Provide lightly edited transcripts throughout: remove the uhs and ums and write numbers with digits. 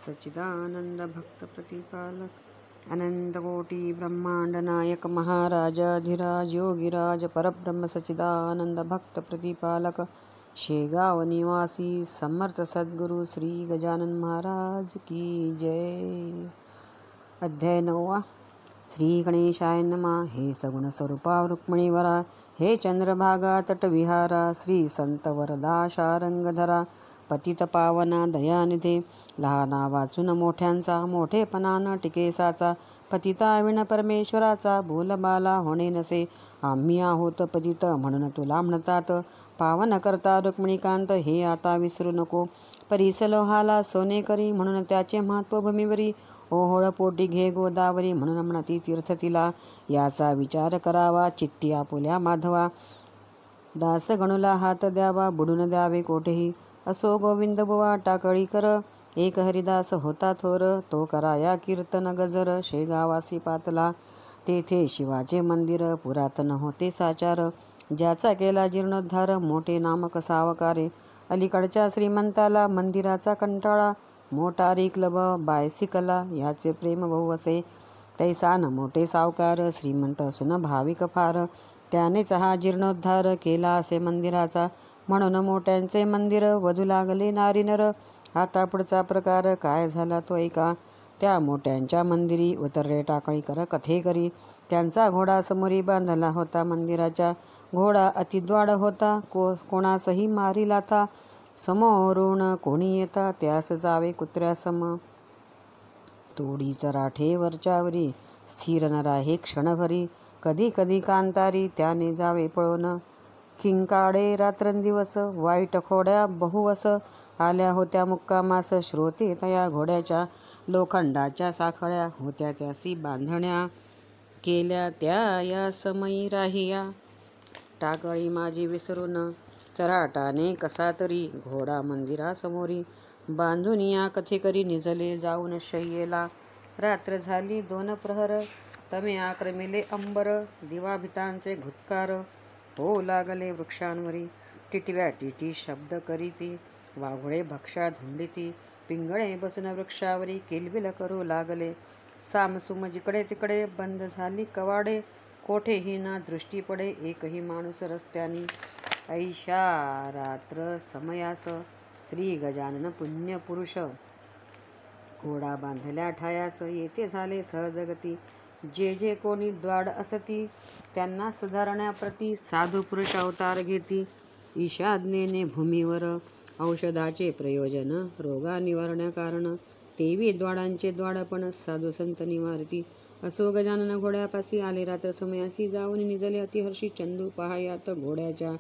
सच्चिदानंद भक्त प्रतिपालक अनंत कोटी ब्रह्मांड नायक महाराजाधिराज योगीराज परब्रह्म सच्चिदानंद भक्त प्रतिपालक शेगाव निवासी समर्थ सद्गुरु श्री गजानन महाराज की जय. अध्याय 9. श्री गणेशाय नमः. हे सगुण स्वरूपा रुक्मिणीवरा, हे चंद्रभागा तटविहारा, श्री संत वरदा शारंगधरा, पतित पावना दयानिधे, लहाना वाचून मोठ्यांचा, मोठेपणान टिकेसाचा, पतिता विण परमेश्वराचा, बोलबाला होणे नसे. आम्ही आहोत पतित म्हणून तुला म्हणतात, पावन करता रुक्मिणीकांत हे आता विसरू नको. परिसलोहाला सोने करी म्हणून त्याचे महत्त्व भूमीवरी, ओहोळ पोटी घे गोदावरी म्हणून म्हणती तीर्थ तिला. याचा विचार करावा चित्ती आपुल्या माधवा, दास गणूला हात द्यावा बुडून द्यावे कोठेही. असो गोविंद बुवा टाकळी कर, एक हरिदास होता थोर, तो कराया कीर्तन गजर शेगावासी पातला. तेथे शिवाचे मंदिर पुरातन होते साचार, ज्याचा केला जीर्णोद्धार मोठे नामक सावकारे. अलीकडच्या श्रीमंताला मंदिराचा कंटाळा, मोटारी क्लब बायसिकला याचे प्रेम बहु असे. तैसा न मोठे सावकार श्रीमंत असून भाविक फार, त्यानेच हा जीर्णोद्धार केला असे मंदिराचा. म्हणून मोठ्यांचे मंदिर वधू लागले नारी नर. आता पुढचा प्रकार काय झाला तो ऐका. त्या मोठ्यांच्या मंदिरी उतरले टाकळी कर कथेकरी. त्यांचा घोडा समोरी बांधला होता मंदिराच्या, घोडा अतिद्वाड होता, कोणासही मारिला था. समोरून कोणी येता त्यास जावे कुत्र्यासम, तोडी चराठे वरच्यावरी, स्थिर न राहे क्षणभरी. कधी कधी कांतारी त्याने जावे पळून, किंकाळे रात्रंदिवस, वाईट खोड्या बहुवस. आल्या होत्या मुक्कामास श्रोते तया घोड्याच्या, लोखंडाच्या साखळ्या होत्या त्यासी बांधण्या, केल्या त्या या समयी राहिया. टाकळी माझी विसरून चराटाने कसा तरी, घोडा मंदिरासमोरी बांधून या कथेकरी निजले जाऊन शय्येला. रात्र झाली 2 प्रहर, तमे आक्रमिले अंबर, दिवाभितांचे घुत्कार होऊ लागले वृक्षांवरी. टिटव्या टिटी शब्द करीती, वाघुळे भक्षा धुंडिती, पिंगळे बसून वृक्षावरी किलबिल करू लागले. सामसुम जिकडे तिकडे बंद झाली कवाडे, कोठेही ना दृष्टी पडे एकही माणूस रस्त्यानी. ऐशा रात्र समयास श्री गजानन पुण्य पुरुष, घोडा बांधल्या ठायास येथे झाले सहजगती. जे जे कोणी द्वाड असती, त्यांना सुधारण्याप्रती साधू पुरुष अवतार घेती. ईशाज्ञेने भूमीवर औषधाचे प्रयोजन, रोगा निवारण्याकारण, तेवी द्वाडांचे द्वाडपण साधू संत निवारती. असो गजानन घोड्यापासी आले रात्र समयासी, जाऊन निजले अतिहर्षी चंदू पहायात घोड्याच्या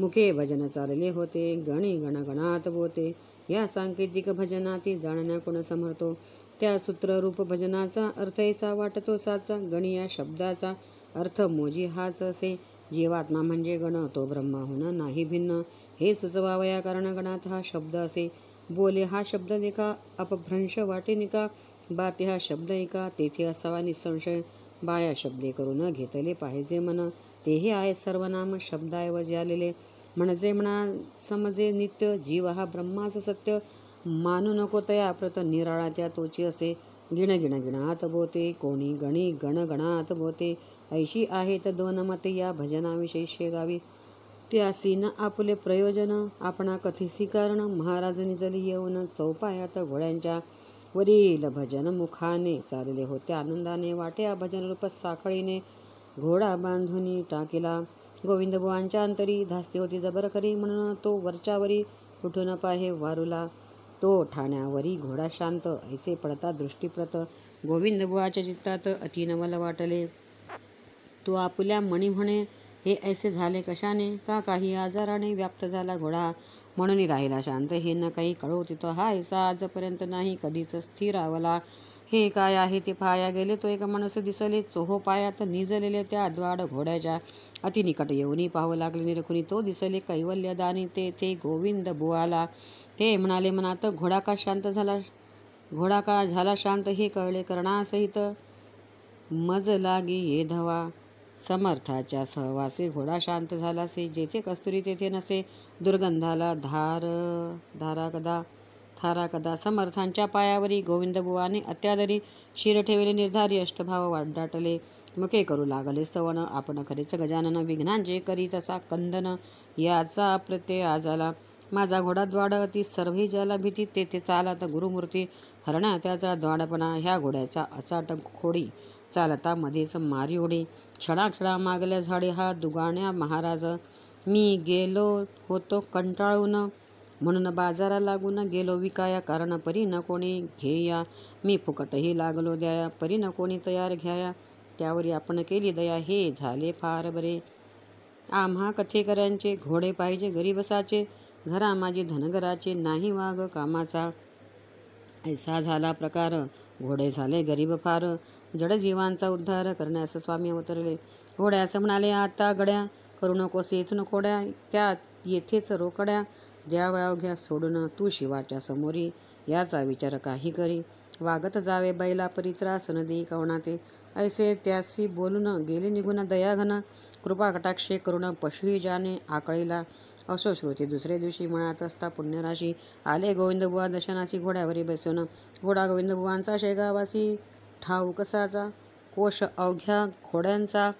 मुखे भजन चालले होते. गणी गणगणात बोते, या सांकेतिक भजनाती जाणण्या कोण समर्थो. त्या सूत्ररूप भजनाचा अर्थ ऐसा वाटतो साचा, गणी या शब्दाचा अर्थ मोजी हाच असे. जीवात्मा म्हणजे गण, तो ब्रह्माहून नाही भिन्न, हे सुचवावया कारण गणात हा शब्द असे. बोले हा शब्द निका, अपभ्रंश वाटे निका, बाते हा शब्द एका, तेथे असावा निसंशय. बाया शब्दे करून घेतले पाहिजे मन, तेही आहे सर्वनाम शब्दाऐवजी आलेले. म्हणजे म्हणा समजे नित्य, जीव हा ब्रह्माच सत्य, मानू नको तया प्रत निराळा त्या तोची असे. गिण गिण गिणात बोते, कोणी गणी गण गणात बोते. ऐशी आहेत 2 मते या भजनाविषयी शेगावी. त्यासी न आपुले प्रयोजन, आपणा कथेसी कारण. महाराज निजली येऊन चौपायात घोड्यांच्या, वरील भजन मुखाने चालले होते आनंदाने. वाट्या भजनरूप साखळीने घोडा बांधून टाकीला. गोविंदबुवांच्या अंतरी धास्ती होती जबर खरी, म्हणून तो वरच्यावरी उठून पाहे वारूला. तो ठाण्यावरी घोडा शांत, ऐसे पडता दृष्टीप्रत, गोविंदबुवाच्या चित्तात अति नवल वाटले. तो आपुल्या मणी म्हणे, हे ऐसे झाले कशाने, का काही आजाराने व्याप्त झाला घोडा, म्हणून राहिला शांत. हे न काही कळो तिथं, हा ऐसा आजपर्यंत नाही कधीच स्थिरावला. हे काय आहे ते पाहाया गेले, तो एक माणूस दिसले चोहो पायात निजलेले त्या द्वाड घोड्याच्या. अति निकट येऊनी पाहू लागले निरखुनी, तो दिसले कैवल्यदानी ते गोविंद बुवाला. ते म्हणाले मनात, घोडा का झाला शांत हे कळले करणासहित. मज लागी ये धवा, समर्थाच्या सहवासे घोडा शांत झालासे. जेथे कस्तुरी तेथे नसे, दुर्गंधाला धारा कदा, थारा कदा समर्थांच्या पायावरी गोविंदबुवाने अत्यादरी शिर ठेवले निर्धारी अष्टभाव वाढाटले मुके करू लागले स्तवन आपण खरेच गजानन विघ्नांचे करी तसा कंदन याचा प्रत्यय आजाला माझा घोडा द्वाडवती सर्वही ज्याला भीती तेथे चालत गुरुमूर्ती हरणा त्याचा द्वाडपणा ह्या घोड्याचा अचाट खोडी चालता मध्येच मारी उडी क्षणाक्षणा मागल्या झाडे हा दुगाण्या महाराज मी गेलो होतो कंटाळून म्हणून बाजारा लागून गेलो विकाया कारण परी न कोणी घेया मी फुकटही लागलो द्याया परी न कोणी तयार घ्याया त्यावरी आपण केली दया हे झाले फार बरे आम्हा कथेकऱ्यांचे घोडे पाहिजे गरीबसाचे घरा माझी धनगराचे नाही वाघ कामाचा ऐसा झाला प्रकार घोडे झाले गरीब फार जड जीवांचा उद्धार करण्यास स्वामी अवतरले घोड्यास म्हणाले आता गड्या करू नकोस येथून खोड्या त्या येथेच रोकड्या द्याव्या अवघ्या सोडून तू शिवाच्या समोरी याचा विचार काही करी वागत जावे बैला परित्रास न देई कवणाते ऐसे त्यासी बोलून गेले निघून दयाघन कृपा कटाक्षे करुण पशुही जाने आकळीला असो श्रोते दुसरे दिवशी म्हणत असता पुण्यराशी आले गोविंदबुवा दर्शनाशी घोड्यावरी बसून घोडा गोविंदबुवांचा शेगावासी ठाऊ कसाचा कोश अवघ्या घोड्यांचा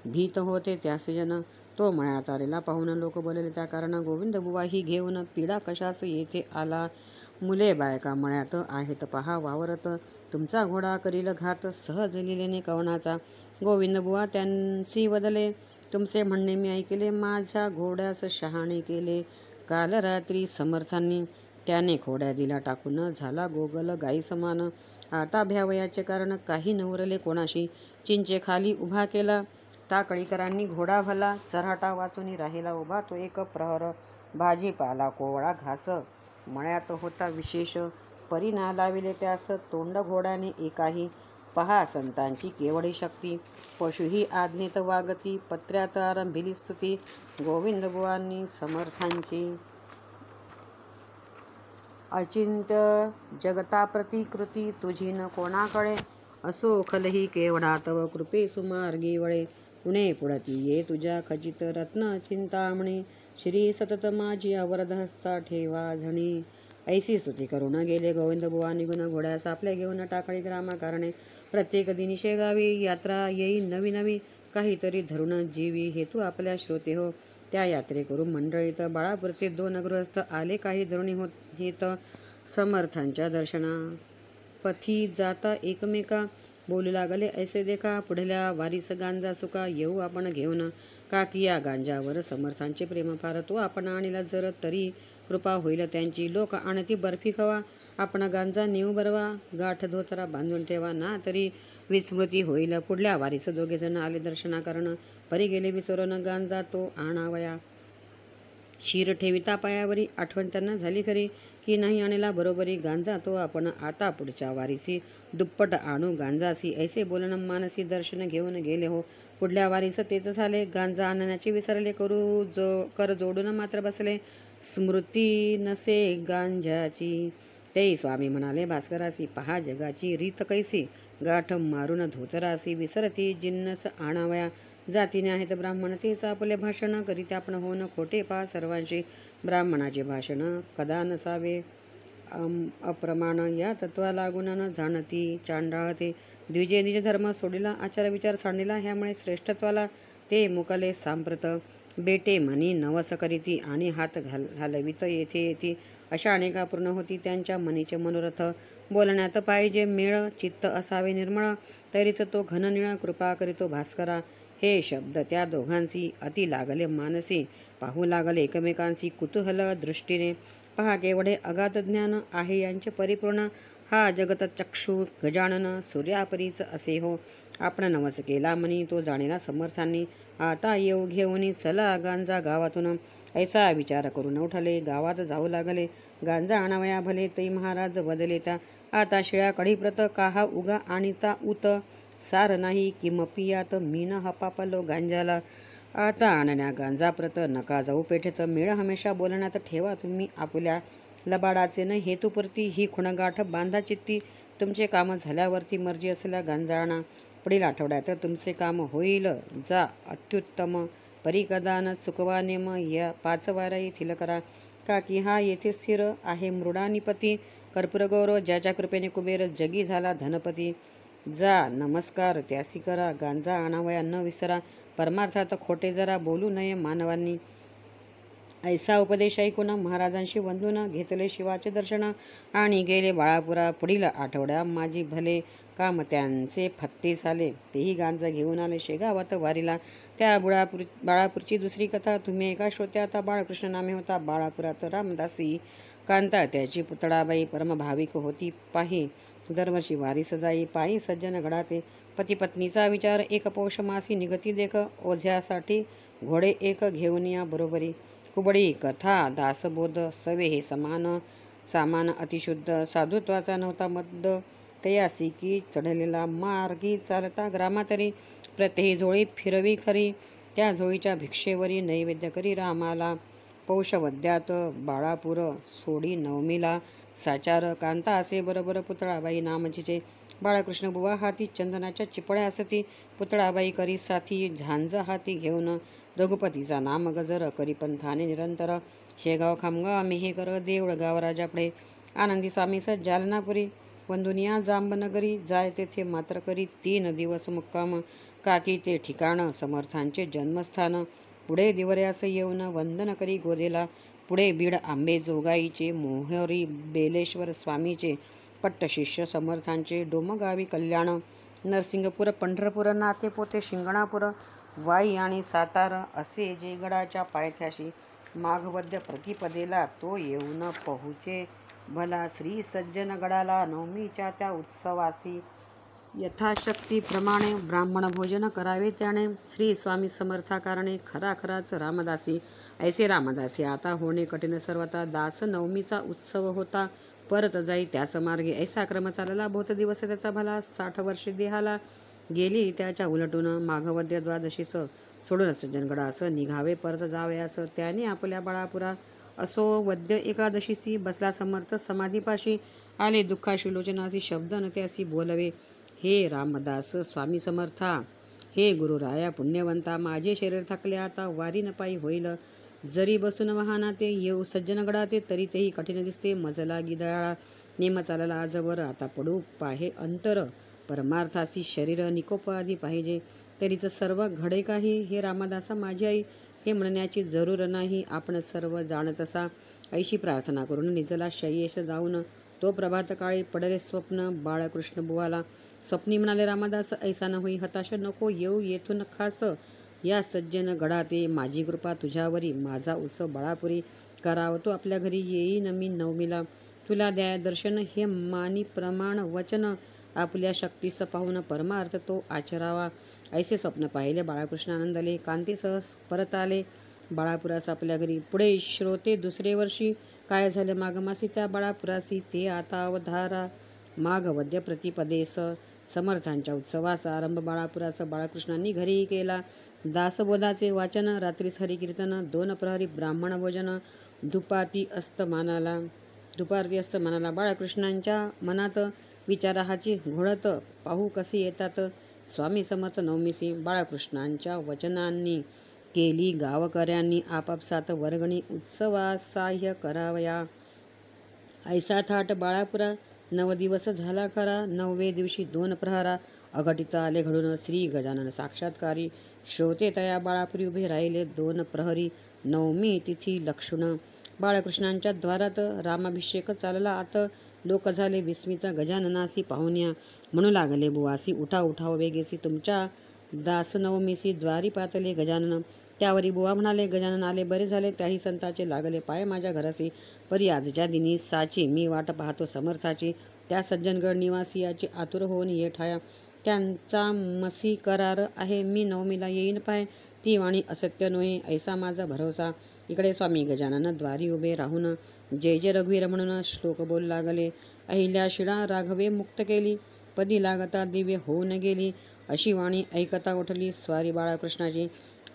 भीत होते त्यासे जन तो मळ्यात आलेला पाहून लोक बोलले त्या कारण गोविंदबुवा ही घेऊन पिढा कशास येथे आला मुले बायका मळ्यात आहेत पहा वावरत तुमचा घोडा करील घात सहज लिहिलेने कवणाचा गोविंदबुवा त्यांसी बदले तुमचे म्हणणे मी ऐकले माझ्या घोड्यास शहाणे केले काल रात्री समर्थांनी त्याने घोड्या दिला टाकून झाला गोगल गाई समान आता भ्यावयाचे कारण काही नवरले कोणाशी चिंचे खाली उभा केला टाकळीकरांनी घोडा भला चराटा वाचून राहिला उभा तो एक प्रहर भाजीपाला कोवळा घास मळ्यात होता विशेष परिणा लाविले त्यास तोंड घोड्याने एकाही पहा संतांची केवढी शक्ती पशुही आज्ञेत वागती पत्र्यात आरंभिली स्तुती गोविंदबुवांनी समर्थांची अचिंत्य जगता प्रतिकृती तुझी न कोणाकडे असो खलही केवढा तव कृपे सुमार्गी वळे उणे पुढती ये तुझ्या खचित रत्न चिंतामणी श्री सतत माझी अवरध हस्ता ठेवा झणी ऐसी स्तुती करून गेले गोविंदबुवा निघून घोड्यास आपल्या घेऊन टाकळी ग्रामाकारणे प्रत्येक दिनी शेगावी यात्रा येई नवी नवी काहीतरी धरून जीवी हेतू आपल्या श्रोते हो त्या यात्रेकरू मंडळीत बाळापूरचे 2 गृहस्थ आले काही धरुणी होत समर्थांच्या दर्शना पथी जाता एकमेका बोलू लागले ऐसे देखा पुढल्या वारीस गांजा सुका येऊ आपण घेऊन काकी या गांजावर समर्थांचे प्रेम फार तो आपण आणला जर तरी कृपा होईल त्यांची लोक आणती बर्फी खवा आपण गांजा नेऊ बरवा गाठ धोतरा बांधून ठेवा ना तरी विस्मृती होईल पुढल्या वारीस दोघेजण आले दर्शना करण परी गेले विसरून गांजा तो आणावया शिर ठेविता पायावरी आठवण त्यांना झाली खरी की नाही आणला बरोबरी गांजा तो आपण आता पुढच्या वारीसी दुप्पट आणू गांजासी ऐसे बोलन मानसी दर्शन घेऊन गेले हो पुढल्या वारीस तेच झाले गांजा आणण्याचे विसरले कर जोडून मात्र बसले स्मृती नसे गांजाची ते स्वामी म्हणाले भास्करासी पहा जगाची रीत कैसी गाठ मारून धोतरासी विसरती जिन्नस आणावया जातीने आहेत ब्राह्मण तेच आपले भाषण करीत आपण होणं खोटे पहा सर्वांशी ब्राह्मणाचे भाषण कदा नसावे अप्रमाण या तत्वा लागून न जाणती चांडाळते द्विजे निज धर्म सोडिला आचार विचार सांडिला ह्यामुळे श्रेष्ठत्वाला ते मुकले सांप्रत बेटे म्हणी नवस करीती आणि हात हलवित येथे येती अशा अनेका पूर्ण होती त्यांच्या मनीचे मनोरथ बोलण्यात पाहिजे मेळ चित्त असावे निर्मळ तरीच तो घननिळ कृपा करीतो भास्करा हे शब्द त्या दोघांशी अति लागले मानसी पाहू लागले एकमेकांशी कुतूहल दृष्टीने पहा केवढे अगाध ज्ञान आहे यांचे परिपूर्ण हा जगत चक्षु गजानन सूर्यापरीच असे हो आपण नवस केला म्हणी तो जाणेला समर्थांनी आता येऊ घेऊन चला गांजा गावातून ऐसा विचार करून उठले गावात जाऊ लागले गांजा आणावया भले तै महाराज बदले त्या आता शिळ्या कढीप्रत काहा उगा आणिता उत सार नाही किमपियात मीन हपापलो गांजाला आता आणण्या गांजाप्रत नका जाऊ पेठेत मेळ हमेशा बोलण्यात ठेवा तुम्ही आपल्या लबाडाचे न हेतुपुरती ही खुणगाठ बांधा चित्ती तुमचे काम झाल्यावरती मर्जी असल्या गांजा आणा पुढील आठवड्यात तुमचे काम होईल जा अत्युत्तम परिकदान चुकवा नेम या 5 वारा येथील करा काकी हा येथे स्थिर आहे मृडानिपती कर्पूरगौरव, ज्याच्या कृपेने कुबेर जगी झाला धनपती. जा नमस्कार त्यासी करा, गांजा आणावया न विसरा, परमार्थात खोटे जरा बोलू नये मानवांनी. ऐसा उपदेश ऐकून महाराजांशी वंदून घेतले शिवाचे दर्शन आणि गेले बाळापुरा. पुढील आठवड्या माझी भले काम त्यांचे फत्ते झाले, तेही गांजा घेऊन आले शेगावात वारीला. त्या बाळापूरची दुसरी कथा तुम्ही ऐका श्रोत्यात. बाळकृष्ण नामे होता बाळापुरात रामदासी, कांता त्याची पुतळाबाई परमभाविक होती पाही. दरवर्षी वारीस जाई पायी सज्जन गडाते, पती पत्नीचा विचार एक पौष मासी निगती देख, ओझ्यासाठी घोडे एक घेऊन या बरोबरी. कुबडी कथा दासबोध सवे हे सामान अतिशुद्ध, साधुत्वाचा नव्हता मद्द, तयासी की चढलेला मार्गी चालता ग्रामातरी, प्रत्येही झोळी फिरवी खरी, त्या झोळीच्या भिक्षेवरी नैवेद्य करी रामाला. पौषवद्यात बाळापूर सोडी नवमीला, साचार कांता असे बरोबर पुतळाबाई नामजीचे. बाळकृष्ण बुवा हाती चंदनाच्या चिपळ्या असती, पुतळाबाई करी साथी झांज हाती घेऊन, रघुपतीचा नाम गजर करी पंथाने निरंतर. शेगाव खामगाव मेहेकर देऊळगाव राजापडे, आनंदी स्वामी जालनापुरी, वंदुनिया जांबनगरी, जाय तेथे मात्र करी 3 दिवस मुक्काम. काकी ते ठिकाण समर्थांचे जन्मस्थान, पुढे दिवऱ्यास येऊन वंदन करी गोदेला. पुढे बीड आंबेजोगाईचे, मोहरी बेलेश्वर स्वामीचे, पट्टशिष्य समर्थांचे, डोमगावी कल्याण, नरसिंगपूर, पंढरपूर, नातेपोते, शिंगणापूर, वाई आणि सातार असे जे गडाच्या पायथ्याशी. माघवद्य प्रतिपदेला तो येऊन पहुचे भला, श्री सज्जन गडाला नवमीच्या त्या उत्सवासी. यथाशक्तीप्रमाणे ब्राह्मण भोजन करावे त्याने, श्री स्वामी समर्थाकारणे खराखराच रामदासी. ऐसे रामदासी आता होणे कठीण सर्वता, दास नवमीचा उत्सव होता परत जाई त्याच मार्गे. ऐसा क्रम चालला बहुत दिवस त्याचा भला, 60 वर्षे देहाला गेली त्याच्या उलटून. माघवद्य द्वादशीस सोडून सज्जनगडास निघावे परत जावयास, त्याने आपल्या बाळापुरा. असो वद्य एकादशीसी बसला समर्थ समाधीपाशी, आले दुःखाशी लोचनासी शब्द न त्यासी बोलवे. हे रामदास स्वामी समर्था, हे गुरुराया पुण्यवंता, माझे शरीर थकले आता वारी न पायी होईल. जरी बसून वाहनाते येऊ सज्जनगडाते, तरी तेही कठीण दिसते मजला गिदळा. नेम चालला आजवर आता पडू पाहे अंतर, परमार्थासी शरीर निकोपादी पाहिजे, तरीच सर्व घडे काही. हे रामदासा माझी आई, हे म्हणण्याची जरूर नाही, आपण सर्व जाणतसा. ऐशी प्रार्थना करून निजला शय्येस जाऊन, तो प्रभात काळी पडले स्वप्न बाळकृष्ण बुवाला. स्वप्नी म्हणाले रामदास, ऐसा न होई हताश नको येऊ येथून खास, या सज्जन गडाते माझी कृपा तुझ्यावरी. माझा उत्सव बाळापुरी करावा तो आपल्या घरी, येईन मी नवमीला तुला द्या दर्शन. हे मानी प्रमाण वचन, आपल्या शक्तीस पाहून परमार्थ तो आचरावा. ऐसे स्वप्न पाहिले बाळकृष्ण आनंदले, कांतीसह परत आले बाळापुरास आपल्या घरी. पुढे श्रोते दुसरे वर्षी काय झाले माघमासी त्या बाळापुरासी, ते आता अवधारा. माघवद्य प्रतिपदेस समर्थांच्या उत्सवाचा आरंभ बाळापुरास बाळकृष्णांनी घरी केला. दासबोधाचे वाचन, रात्रीस हरिकीर्तन, 2 प्रहरी ब्राह्मण भोजन, दुपारती अस्तमानाला. बाळकृष्णांच्या मनात विचाराहाची घोळत, पाहू कसे येतात स्वामी समर्थ नवमीसी. बाळकृष्णांच्या वचनांनी केली गावकऱ्यांनी आपापसात वर्गणी, उत्सवासाह्य करावया. ऐसा थाट बाळापुरा 9 दिवस झाला खरा. 9वे दिवशी 2 प्रहरा अघटित आले घडून, श्री गजानन साक्षात्कारी. श्रोते तया बाळापुरी उभे राहिले 2 प्रहरी, नवमी तिथी लक्षुण. बाळकृष्णांच्या द्वारात रामाभिषेक चालला आत, लोक झाले विस्मित गजाननासी पाहुण्या. म्हणू लागले बुवासी, उठा उठाव वेगेसी, तुमच्या दासनवमीसी द्वारी पातले गजानन. त्यावरी बुवा म्हणाले, गजानन आले बरे झाले, त्याही संताचे लागले पाय माझ्या घरासी. परी आजच्या दिनी साची मी वाट पाहतो समर्थाची, त्या सज्जनगड निवासियाची आतुर होऊन ये ठाया. त्यांचा मसी करार आहे, मी नवमीला येईन पाय, ती वाणी असत्य नोहे ऐसा माझा भरोसा. इकडे स्वामी गजानन द्वारी उभे राहून जय जय रघुवीर म्हणून श्लोक बोलू लागले. अहिल्या शिळा राघवे मुक्त केली, पदी लागता दिव्य होऊन गेली, अशी वाणी ऐकता उठली स्वारी बाळकृष्णाची.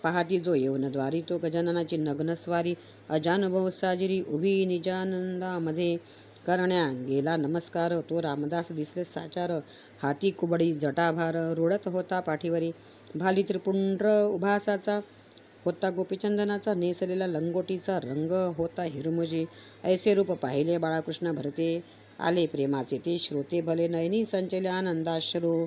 पाहती जो येऊन द्वारी, तो गजाननाची नग्न स्वारी. अजानुभव साजिरी उभी निजानंदामध्ये, करण्या गेला नमस्कार, तो रामदास दिसले साचार. हाती कुबडी जटाभार, रुळत होता पाठीवरी, भाली त्रिपुंड्र उभासाचा, होता गोपीचंदनाचा, नेसलेला लंगोटीचा रंग होता हिरमुजी. ऐसे रूप पाहिले बाळकृष्ण भरते आले प्रेमाचे ते श्रोते भले, नयनी संचले आनंदाश्रू.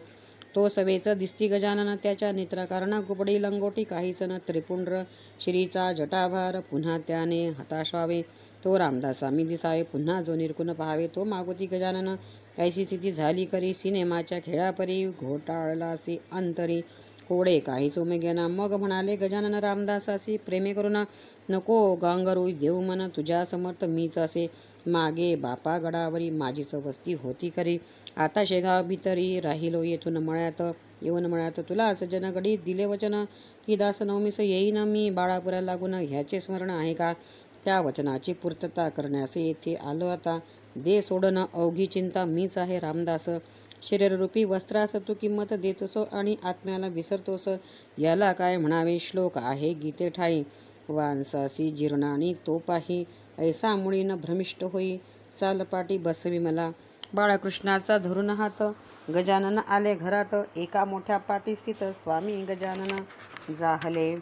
तो सवेच दिसती गजानन, त्याच्या नेत्राकारणा कुपडी लंगोटी काहीच न त्रिपुंड्र श्रीचा जटाभार. पुन्हा त्याने हताश व्हावे, तो रामदास स्वामी दिसावे, पुन्हा जो निर्गुण पाहावे तो मागोती गजानन. ऐशी स्थिती झाली करी सिनेमाच्या खेळापरी, घोटाळलासी अंतरी कोडे काहीच उमेगेना. मग म्हणाले गजानन रामदासासी, प्रेमे करुणा नको गांगरू देऊ मन, तुझ्या समर्थ मीच असे. मागे बापा गडावरी माझीच वस्ती होती खरी, आता शेगाव भितरी राहिलो येथून मळ्यात. येऊन मळ्यात तुला सज्जन गडी दिले वचन, की दास नवमीस येईन मी बाळापुरा लागून. ह्याचे स्मरण आहे का? त्या वचनाची पूर्तता करण्यास येथे आलो आता. दे सोडन अवघी चिंता, मीच आहे रामदास. शरीररूपी वस्त्रास तू किंमत देतोस आणि आत्म्याला विसरतोस, याला काय म्हणावे? श्लोक आहे गीते ठाई, वांसासी जीर्णानी तो पाही, ऐसा मुळीन भ्रमिष्ट होई, चाल पाटी बसवी मला. बाळकृष्णाचा धरून हात गजानन आले घरात, एका मोठ्या पाटीस्थित स्वामी गजानन जाहले.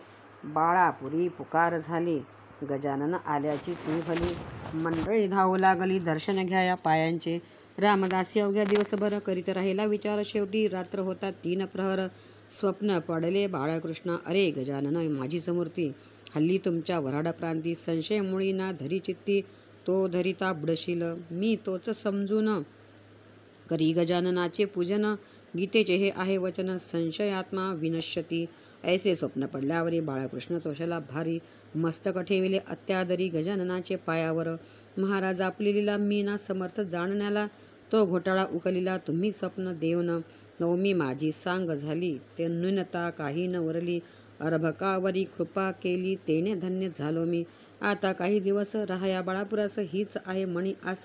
बाळापुरी पुकार झाली, गजानन आल्याची ती भली. मंडळी धावू लागली दर्शन घ्याया पायांचे. रामदासी अवघ्या दिवसभर करीत राहिला विचार, शेवटी रात्र होता 3 प्रहर. स्वप्न पडले बाळकृष्ण, अरे गजानन माझीच मूर्ती, हल्ली तुमच्या वऱ्हाड प्रांती. संशय मुळी ना धरी चित्ती, तो धरिता बुडशील, मी तोच समजून करी गजाननाचे पूजन. गीतेचे हे आहे वचन, संशयात्मा विनश्यती. ऐसे स्वप्न पडल्यावरी बाळकृष्ण तोषला भारी, मस्तक ठेविले अत्यादरी गजाननाचे पायावर. महाराज आपली लीला मी ना समर्थ जाणण्याला, तो घोटाळा उकलिला तुम्ही स्वप्न देऊन. नवमी माझी सांग झाली, ते न्यूनता काही न उरली. अर्भकावरी कृपा केली, तेने धन्य झालो मी. आता काही दिवस राहया बाळापुरास, हीच आहे मणी आस,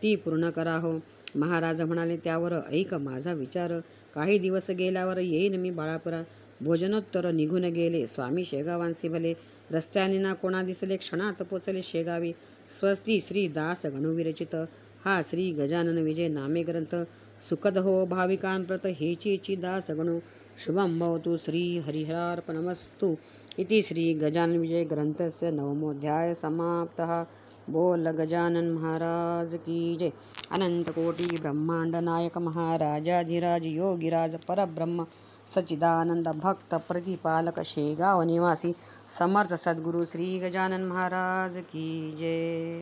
ती पूर्ण करा हो. महाराज म्हणाले त्यावर, ऐक माझा विचार, काही दिवस गेल्यावर येईन मी बाळापुरा. भोजनोत्तर निघून गेले स्वामी शेगावांसी भले, रस्त्याने ना कोणा दिसले, क्षणात पोचले शेगावी. स्वस्ती श्री दास गणुविरचित, हा श्री गजानन विजय नामे ग्रंथ. सुखद हो भाविकांप्रत हेचीची दास गणू, शुभं भवतु श्री हरिहरार्पणमस्तु. इति श्री गजानन विजय ग्रंथस्य 9मोऽध्याय समाप्तः. बोल गजानन महाराज की जय. अनंत कोटी ब्रह्मांड नायक महाराजाधिराज योगीराज परब्रह्म सच्चिदानंद भक्त प्रतिपालक शेगाव निवासी समर्थ सद्गुरु श्री गजानन महाराज की जय.